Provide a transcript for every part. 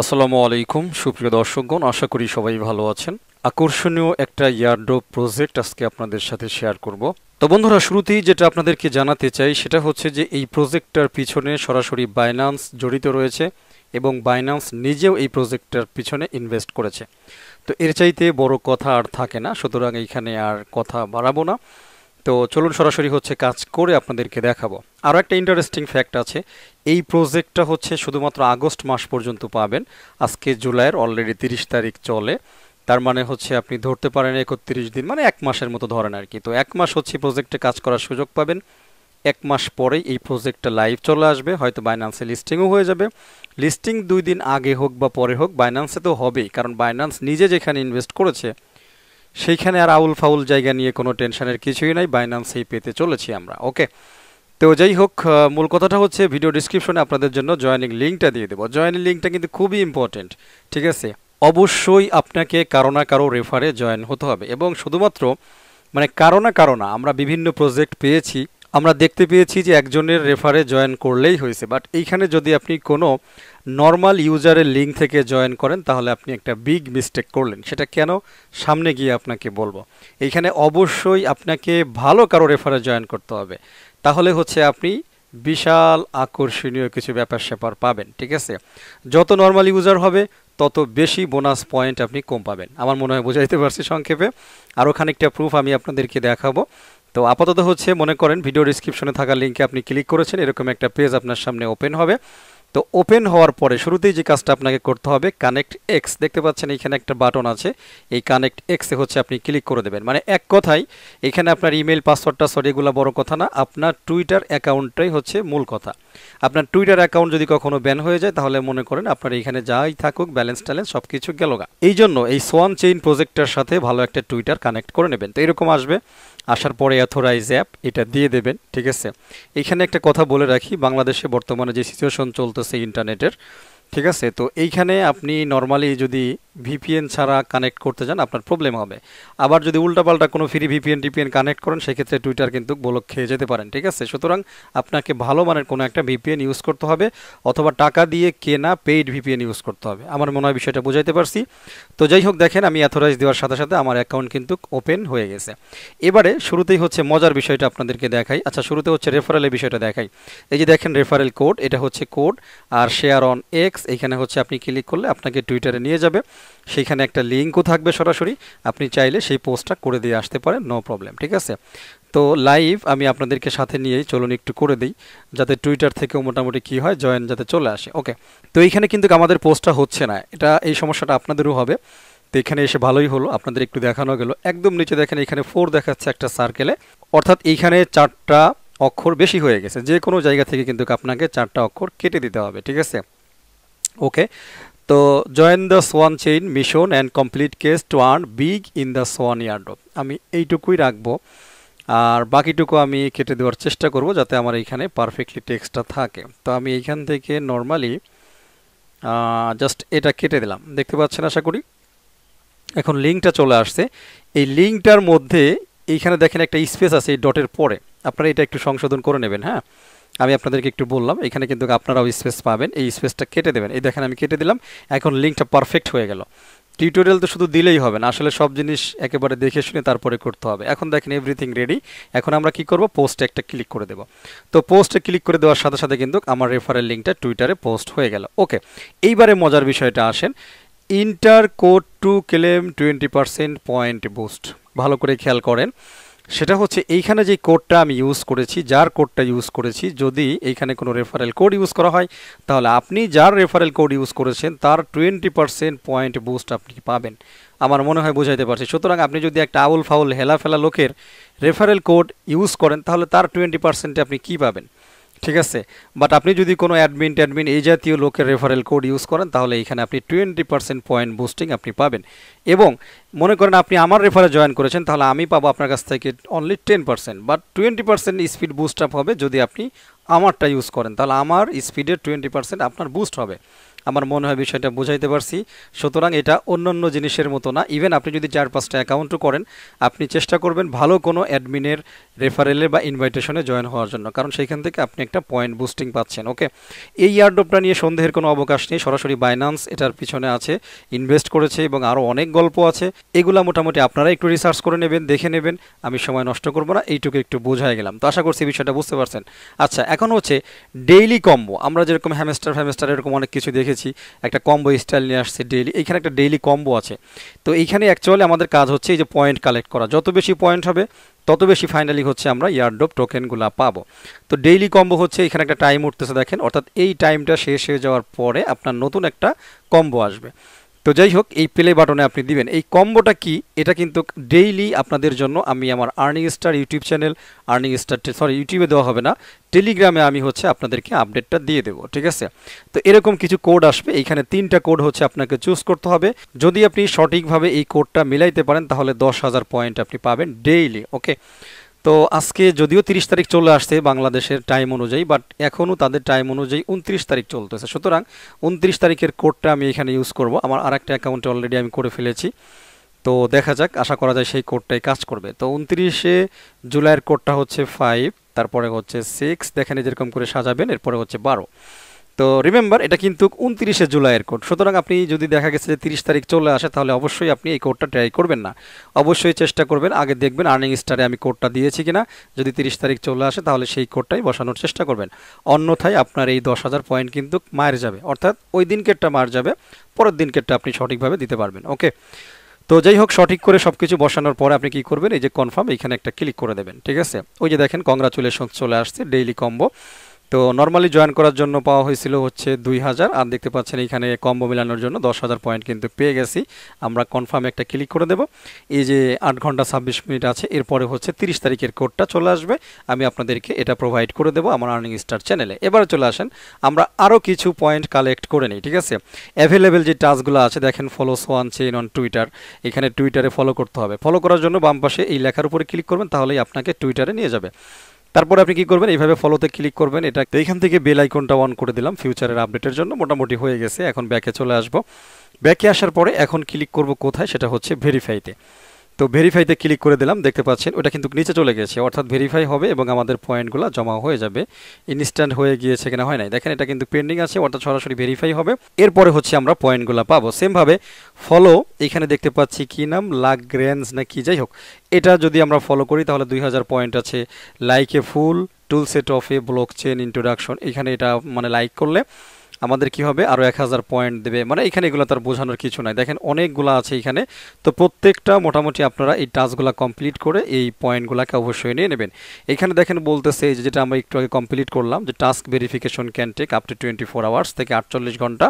আসসালামু আলাইকুম সুপ্রিয় দর্শকগণ, আশা করি সবাই ভালো আছেন। আকর্ষণীয় একটা ইয়ারড্রপ প্রজেক্ট আজকে আপনাদের সাথে শেয়ার করব। তো বন্ধুরা, শুরুতেই যেটা আপনাদেরকে জানাতে চাই সেটা হচ্ছে যে এই প্রজেক্টটার পিছনে সরাসরি বাইন্যান্স জড়িত রয়েছে এবং বাইন্যান্স নিজেও এই প্রজেক্টটার পিছনে ইনভেস্ট করেছে। তো এর চাইতে বড় কথা আর থাকে না, সুতরাং এইখানে আর কথা বাড়াবো না। তো চলুন সরাসরি হচ্ছে কাজ করে আপনাদেরকে দেখাবো। আরও একটা ইন্টারেস্টিং ফ্যাক্ট আছে, এই প্রজেক্টটা হচ্ছে শুধুমাত্র আগস্ট মাস পর্যন্ত পাবেন। আজকে জুলাইয়ের অলরেডি 30 তারিখ চলে, তার মানে হচ্ছে আপনি ধরতে পারেন 31 দিন, মানে এক মাসের মতো ধরেন আর কি। তো এক মাস হচ্ছে প্রজেক্টে কাজ করার সুযোগ পাবেন। এক মাস পরেই এই প্রজেক্টটা লাইভ চলে আসবে, হয়তো বাইন্যান্সে লিস্টিংও হয়ে যাবে। লিস্টিং 2 দিন আগে হোক বা পরে হোক, বাইন্যান্সে তো হবেই, কারণ বাইন্যান্স নিজে যেখানে ইনভেস্ট করেছে সেইখানে আর আউল ফাউল জায়গা নিয়ে কোনো টেনশনের কিছুই নাই, বাইন্যান্সেই পেতে চলেছি আমরা। ওকে, তো যাই হোক, মূল কথাটা হচ্ছে ভিডিও ডিসক্রিপশনে আপনাদের জন্য জয়েনিং লিঙ্কটা দিয়ে দেবো। জয়েনিং লিঙ্কটা কিন্তু খুবই ইম্পর্টেন্ট, ঠিক আছে? অবশ্যই আপনাকে কারো না কারো রেফারে জয়েন হতে হবে, এবং শুধুমাত্র মানে কারো না, আমরা বিভিন্ন প্রজেক্ট পেয়েছি, আমরা দেখতে পেয়েছি যে একজনের রেফারে জয়েন করলেই হয়েছে। বাট এইখানে যদি আপনি কোনো নর্মাল ইউজারের লিঙ্ক থেকে জয়েন করেন তাহলে আপনি একটা বিগ মিস্টেক করলেন। সেটা কেন, সামনে গিয়ে আপনাকে বলবো। এইখানে অবশ্যই আপনাকে ভালো কারো রেফারে জয়েন করতে হবে, তাহলে হচ্ছে আপনি বিশাল আকর্ষণীয় কিছু ব্যাপার স্যাপার পাবেন, ঠিক আছে? যত নর্মাল ইউজার হবে তত বেশি বোনাস পয়েন্ট আপনি কম পাবেন। আমার মনে হয় বোঝাইতে পারছি সংক্ষেপে। আরও খানিকটা প্রুফ আমি আপনাদেরকে দেখাবো। তো আপাতত হচ্ছে মনে করেন ভিডিও ডিসক্রিপশনে থাকা লিঙ্কে আপনি ক্লিক করেছেন, এরকম একটা পেজ আপনার সামনে ওপেন হবে। তো ওপেন হওয়ার পরে শুরুতেই যে কাজটা আপনাকে করতে হবে, কানেক্ট এক্স দেখতে পাচ্ছেন এখানে একটা বাটন আছে, এই কানেক্ট এক্সে হচ্ছে আপনি ক্লিক করে দেবেন। মানে এক কথায় এখানে আপনার ইমেল পাসওয়ার্ডটা সরি এগুলো বড় কথা না, আপনার টুইটার অ্যাকাউন্টটাই হচ্ছে মূল কথা। আপনার টুইটার অ্যাকাউন্ট যদি কখনো ব্যান হয়ে যায় তাহলে মনে করেন আপনার এখানে যাই থাকুক ব্যালেন্স ট্যালেন্স সব কিছু গেল গা। এই জন্য এই সোয়ান চেইন প্রজেক্টটার সাথে ভালো একটা টুইটার কানেক্ট করে নেবেন। তো এরকম আসবে, আসার পরে অথরাইজ অ্যাপ এটা দিয়ে দেবেন, ঠিক আছে? এখানে একটা কথা বলে রাখি, বাংলাদেশে বর্তমানে যে সিচুয়েশন চলতেছে ইন্টারনেটের, ঠিক আছে? তো এইখানে আপনি নর্মালি যদি ভিপিএন ছাড়া কানেক্ট করতে যান আপনার প্রবলেম হবে। আবার যদি উল্টাপাল্টা কোনো ফ্রি ভিপিএন টিপিএন কানেক্ট করেন সেক্ষেত্রে টুইটার কিন্তু ব্লক খেয়ে যেতে পারেন, ঠিক আছে? সুতরাং আপনাকে ভালো মানের কোনো একটা ভিপিএন ইউজ করতে হবে, অথবা টাকা দিয়ে কেনা পেইড ভিপিএন ইউজ করতে হবে। আমার মনে হয় বিষয়টা বোঝাইতে পারছি। তো যাই হোক, দেখেন আমি অথরাইজ দেওয়ার সাথে সাথে আমার অ্যাকাউন্ট কিন্তু ওপেন হয়ে গেছে। এবারে শুরুতেই হচ্ছে মজার বিষয়টা আপনাদেরকে দেখাই। আচ্ছা, শুরুতে হচ্ছে রেফারেলের বিষয়টা দেখাই। এই যে দেখেন রেফারেল কোড, এটা হচ্ছে কোড, আর শেয়ার অন এক্স এখানে হচ্ছে আপনি ক্লিক করলে আপনাকে টুইটারে নিয়ে যাবে। সেইখানে একটা লিঙ্কও থাকবে, সরাসরি আপনি চাইলে সেই পোস্টটা করে দিয়ে আসতে পারেন, নো প্রবলেম, ঠিক আছে? তো লাইভ আমি আপনাদেরকে সাথে নিয়েই চলুন একটু করে দিই, যাতে টুইটার থেকেও মোটামুটি কি হয় জয়েন যাতে চলে আসে। ওকে, তো এইখানে কিন্তু আমাদের পোস্টটা হচ্ছে না, এটা এই সমস্যাটা আপনাদেরও হবে। তো এখানে এসে ভালোই হলো, আপনাদের একটু দেখানো গেল। একদম নিচে দেখেন এখানে 4 দেখাচ্ছে একটা সার্কেলে, অর্থাৎ এইখানে 4টা অক্ষর বেশি হয়ে গেছে। যে কোনো জায়গা থেকে কিন্তু আপনাকে 4টা অক্ষর কেটে দিতে হবে, ঠিক আছে? ওকে, তো join the Swan Chain mission and complete quests to earn big in the Swan airdrop, আমি এইটুকুই রাখবো, আর বাকিটুকু আমি কেটে দেওয়ার চেষ্টা করব যাতে আমার এইখানে পারফেক্টলি টেক্সটটা থাকে। তো আমি এইখান থেকে নর্মালি জাস্ট এটা কেটে দিলাম, দেখতে পাচ্ছেন আশা করি। এখন লিঙ্কটা চলে আসছে, এই লিঙ্কটার মধ্যে এইখানে দেখেন একটা স্পেস আছে এই ডটের পরে, আপনারা এটা একটু সংশোধন করে নেবেন। হ্যাঁ, আমি আপনাদেরকে একটু বললাম, এখানে কিন্তু আপনারাও স্পেস পাবেন, এই স্পেসটা কেটে দেবেন। এই দেখেন আমি কেটে দিলাম, এখন লিঙ্কটা পারফেক্ট হয়ে গেল। টিউটোরিয়াল তো শুধু দিলেই হবে না, আসলে সব জিনিস একেবারে দেখে শুনে তারপরে করতে হবে। এখন দেখেন এভরিথিং রেডি। এখন আমরা কি করব, পোস্টে একটা ক্লিক করে দেব। তো পোস্টে ক্লিক করে দেওয়ার সাথে সাথে কিন্তু আমার রেফারেল লিঙ্কটা টুইটারে পোস্ট হয়ে গেল। ওকে, এইবারে মজার বিষয়টা আসেন, inter code to claim 20% point boost. ভালো করে খেয়াল করেন, সেটা হচ্ছে এইখানে যে কোডটা আমি ইউজ করেছি, যার কোডটা ইউজ করেছি, যদি এইখানে কোনো রেফারেল কোড ইউজ করা হয় তাহলে আপনি যার রেফারেল কোড ইউজ করেছেন তার 20% পয়েন্ট বুস্ট আপনি পাবেন। আমার মনে হয় বোঝাইতে পারছি। সুতরাং আপনি যদি একটা আউল ফাউল হেলাফেলা লোকের রেফারেল কোড ইউজ করেন তাহলে তার 20%-এ আপনি কী পাবেন, ঠিক আছে? বাট আপনি যদি কোনো অ্যাডমিন এই জাতীয় লোকের রেফারেল কোড ইউজ করেন তাহলে এখানে আপনি 20% পয়েন্ট বুস্টিং আপনি পাবেন। এবং মনে করেন আপনি আমার রেফারে জয়েন করেছেন, তাহলে আমি পাবো আপনার কাছ থেকে only 10%, but 20% speed boost up হবে যদি আপনি আমারটা ইউজ করেন, তাহলে আমার স্পিডের 20% আপনার বুস্ট হবে। আমার মনে হয় বিষয়টা বুঝাইতে পারছি। সুতরাং এটা অন্যান্য জিনিসের মতো না। ইভেন আপনি যদি 4-5টা অ্যাকাউন্টও করেন, আপনি চেষ্টা করবেন ভালো কোনো অ্যাডমিনের রেফারেলে বা ইনভাইটেশনে জয়েন হওয়ার জন্য, কারণ সেইখান থেকে আপনি একটা পয়েন্ট বুস্টিং পাচ্ছেন। ওকে, এই ইয়ারড্রপটা নিয়ে সন্দেহের কোনো অবকাশ নেই। সরাসরি বাইন্যান্স এটার পিছনে আছে, ইনভেস্ট করেছে এবং আরও অনেক গল্প আছে। এগুলা মোটামুটি আপনারা একটু রিসার্চ করে নেবেন, দেখে নেবেন। আমি সময় নষ্ট করব না, এইটুকু একটু বোঝাই গেলাম। তো আশা করছি বিষয়টা বুঝতে পারছেন। আচ্ছা, এখন হচ্ছে ডেইলি কম্বো। আমরা যেরকম হ্যামস্টার এরকম অনেক কিছু দেখেছি, একটা কম্বো স্টাইল নিয়ে আসছে ডেইলি। এইখানে একটা ডেইলি কম্বো আছে। তো এইখানে অ্যাকচুয়ালি আমাদের কাজ হচ্ছে এই যে পয়েন্ট কালেক্ট করা। যত বেশি পয়েন্ট হবে তত বেশি ফাইনালি হচ্ছে আমরা ইয়ারড্রপ টোকেনগুলো পাবো। তো ডেইলি কম্বো হচ্ছে এখানে একটা টাইম উঠতেছে দেখেন, অর্থাৎ এই টাইমটা শেষ হয়ে যাওয়ার পরে আপনার নতুন একটা কম্বো আসবে। তো যাই হোক, এই প্লে বাটনে আপনি দিবেন। এই কম্বোটা কি, এটা কিন্তু ডেইলি আপনাদের জন্য আমি আমার আর্নিং স্টার ইউটিউব চ্যানেল, ইউটিউবে দেওয়া হবে না, টেলিগ্রামে আমি হচ্ছে আপনাদেরকে আপডেটটা দিয়ে দেবো। ঠিক আছে, তো এরকম কিছু কোড আসবে। এইখানে 3টা কোড হচ্ছে আপনাকে চুজ করতে হবে। যদি আপনি সঠিকভাবে এই কোডটা মিলাইতে পারেন তাহলে 10,000 পয়েন্ট আপনি পাবেন ডেইলি। ওকে, তো আজকে যদিও 30 তারিখ চলে আসছে বাংলাদেশের টাইম অনুযায়ী, বাট এখনও তাদের টাইম অনুযায়ী 29 তারিখ চলতেছে। সুতরাং 29 তারিখের কোডটা আমি এখানে ইউজ করব। আমার আরেকটা অ্যাকাউন্টে অলরেডি আমি করে ফেলেছি। তো দেখা যাক, আশা করা যায় সেই কোডটাই কাজ করবে। তো 29শে জুলাইয়ের কোডটা হচ্ছে 5, তারপরে হচ্ছে 6, দেখেন যেরকম করে সাজাবেন, এরপরে হচ্ছে 12। তো রিমেম্বার, এটা কিন্তু 29শে জুলাইয়ের কোড। সুতরাং আপনি যদি দেখা গেছে যে 30 তারিখ চলে আসে, তাহলে অবশ্যই আপনি এই কোডটা ট্রাই করবেন না। অবশ্যই চেষ্টা করবেন, আগে দেখবেন আর্নিং স্টারে আমি কোডটা দিয়েছি কিনা। যদি 30 তারিখ চলে আসে তাহলে সেই কোডটাই বসানোর চেষ্টা করবেন। অন্যথায় আপনার এই 10,000 পয়েন্ট কিন্তু মার যাবে, অর্থাৎ ওই দিনকেরটা মার যাবে, পরের দিনকেরটা আপনি সঠিকভাবে দিতে পারবেন। ওকে, তো যাই হোক, সঠিক করে সব কিছু বসানোর পরে আপনি কি করবেন, এই যে কনফার্ম, এখানে একটা ক্লিক করে দেবেন। ঠিক আছে, ওই যে দেখেন কংগ্রাচুলেশন চলে আসছে ডেইলি কম্বো। তো নর্মালি জয়েন করার জন্য পাওয়া হয়েছিল হচ্ছে 2000, আর দেখতে পাচ্ছেন এখানে কম্বো মেলানোর জন্য 10,000 পয়েন্ট কিন্তু পেয়ে গেছি। আমরা কনফার্মে একটা ক্লিক করে দেব। এই যে 8 ঘন্টা 26 মিনিট আছে, এরপরে হচ্ছে 30 তারিখের কোডটা চলে আসবে। আমি আপনাদেরকে এটা প্রোভাইড করে দেবো আমার আর্নিং স্টার চ্যানেলে। এবারে চলে আসেন, আমরা আরও কিছু পয়েন্ট কালেক্ট করে নিই। ঠিক আছে, অ্যাভেলেবেল যে টাস্কগুলো আছে দেখেন, follow Swan Chain on Twitter. এখানে টুইটারে ফলো করতে হবে। ফলো করার জন্য বাম পাশে এই লেখার উপরে ক্লিক করবেন, তাহলেই আপনাকে টুইটারে নিয়ে যাবে। তারপরে আপনি কি করবেন, এইভাবে ফলোতে ক্লিক করবেন। এটা এইখান থেকে বেল আইকনটা অন করে দিলাম ফিউচারের আপডেটের জন্য। মোটামুটি হয়ে গেছে, এখন ব্যাকে চলে আসব। ব্যাকে আসার পরে এখন ক্লিক করব কোথায়, সেটা হচ্ছে ভেরিফাইতে। তো ভেরিফাইতে ক্লিক করে দিলাম, দেখতে পাচ্ছেন ওটা কিন্তু নিচে চলে গেছে, অর্থাৎ ভেরিফাই হবে এবং আমাদের পয়েন্টগুলো জমা হয়ে যাবে। ইনস্ট্যান্ট হয়ে গিয়েছে কিনা হয় নাই, দেখেন এটা কিন্তু পেন্ডিং আছে, অর্থাৎ সরাসরি ভেরিফাই হবে। এরপরে হচ্ছে আমরা পয়েন্টগুলো পাবো। সেমভাবে ফলো, এখানে দেখতে পাচ্ছি কি নাম, লাগরেঞ্জ না কি, যাই হোক, এটা যদি আমরা ফলো করি তাহলে 2000 পয়েন্ট আছে। Like a full tool set of A block chain introduction, এখানে এটা মানে লাইক করলে আমাদের কি হবে, আরও 1000 পয়েন্ট দেবে। মানে এখানে এগুলো তার বোঝানোর কিছু নাই, দেখেন অনেকগুলো আছে এখানে। তো প্রত্যেকটা মোটামুটি আপনারা এই টাস্কগুলো কমপ্লিট করে এই পয়েন্টগুলোকে অবশ্যই নিয়ে নেবেন। এখানে দেখেন বলতেছে যেটা আমরা একটু আগে কমপ্লিট করলাম, যে task verification can take up to 24 hours, থেকে 48 ঘন্টা,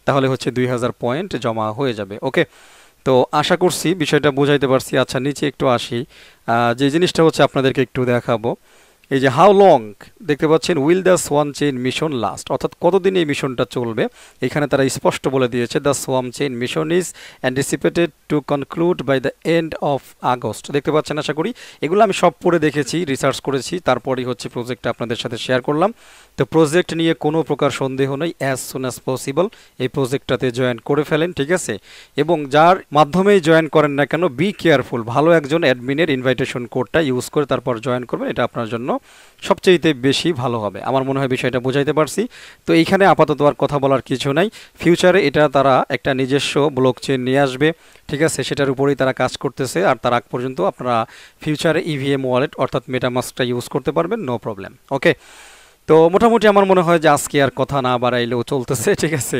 তাহলে হচ্ছে 2000 পয়েন্ট জমা হয়ে যাবে। ওকে, তো আশা করছি বিষয়টা বোঝাইতে পারছি। আচ্ছা, নিচে একটু আসি, যে জিনিসটা হচ্ছে আপনাদেরকে একটু দেখাবো। এই যে হাউ লং, দেখতে পাচ্ছেন, will the Swan Chain mission last, অর্থাৎ কতদিন এই মিশনটা চলবে। এখানে তারা স্পষ্ট বলে দিয়েছে, the Swan Chain mission is anticipated to conclude by the end of August. দেখতে পাচ্ছেন, আশা করি এগুলো আমি সব পড়ে দেখেছি, রিসার্চ করেছি, তারপরেই হচ্ছে প্রজেক্টটা আপনাদের সাথে শেয়ার করলাম। তো প্রজেক্ট নিয়ে কোনো প্রকার সন্দেহ নেই, অ্যাজ সুন অ্যাজ পসিবল এই প্রজেক্টটাতে জয়েন করে ফেলেন। ঠিক আছে, এবং যার মাধ্যমেই জয়েন করেন না কেন, বি কেয়ারফুল, ভালো একজন অ্যাডমিনের ইনভাইটেশন কোডটা ইউজ করে তারপর জয়েন করবেন, এটা আপনার জন্য সবচেয়ে বেশি ভালো হবে। আমার মনে হয় বিষয়টা বোঝাইতে পারছি। তো এইখানে আপাতত আর কথা বলার কিছু নাই। ফিউচারে এটা তারা একটা নিজস্ব ব্লক চেইন নিয়ে আসবে। ঠিক আছে, সেটার উপরেই তারা কাজ করতেছে। আর তার আগ পর্যন্ত আপনারা ফিউচারে ইভিএম ওয়ালেট অর্থাৎ মেটামাস্কটা ইউজ করতে পারবেন, নো প্রবলেম। ওকে, তো মোটামুটি আমার মনে হয় যে আজকে আর কথা না বাড়াইলেও চলতেছে। ঠিক আছে,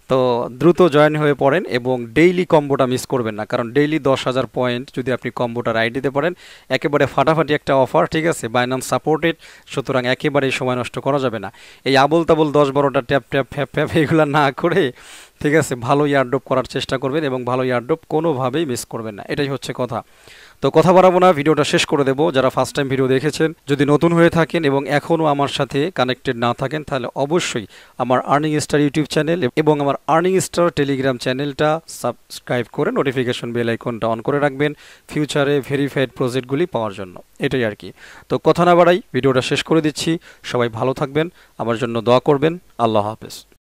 তো দ্রুত জয়েন হয়ে পড়েন এবং ডেইলি কম্বোটা মিস করবেন না, কারণ ডেইলি 10,000 পয়েন্ট যদি আপনি কম্বোটা রাইড দিতে পারেন, একেবারে ফাটাফাটি একটা অফার। ঠিক আছে, বাইন্যান্স সাপোর্টেড, সুতরাং একেবারেই সময় নষ্ট করা যাবে না। এই আবল তাবল 10-12টা ট্যাপ ট্যাপ ফ্যাপ ফ্যাপ এগুলো না করে, ঠিক আছে, ভালো ইয়ারড্রপ করার চেষ্টা করবেন এবং ভালো ইয়ারড্রপ কোনোভাবেই মিস করবেন না, এটাই হচ্ছে কথা। তো কথা বাড়াবো না, ভিডিওটা শেষ করে দেবো। যারা ফার্স্ট টাইম ভিডিও দেখেছেন, যদি নতুন হয়ে থাকেন এবং এখনও আমার সাথে কানেক্টেড না থাকেন, তাহলে অবশ্যই আমার আর্নিং স্টার ইউটিউব চ্যানেল এবং আমার আর্নিং স্টার টেলিগ্রাম চ্যানেলটা সাবস্ক্রাইব করে নোটিফিকেশন বেল আইকনটা অন করে রাখবেন ফিউচারে ভেরিফাইড প্রজেক্টগুলি পাওয়ার জন্য। এটাই আর কি। তো কথা না বাড়াই ভিডিওটা শেষ করে দিচ্ছি। সবাই ভালো থাকবেন, আমার জন্য দোয়া করবেন। আল্লাহ হাফেজ।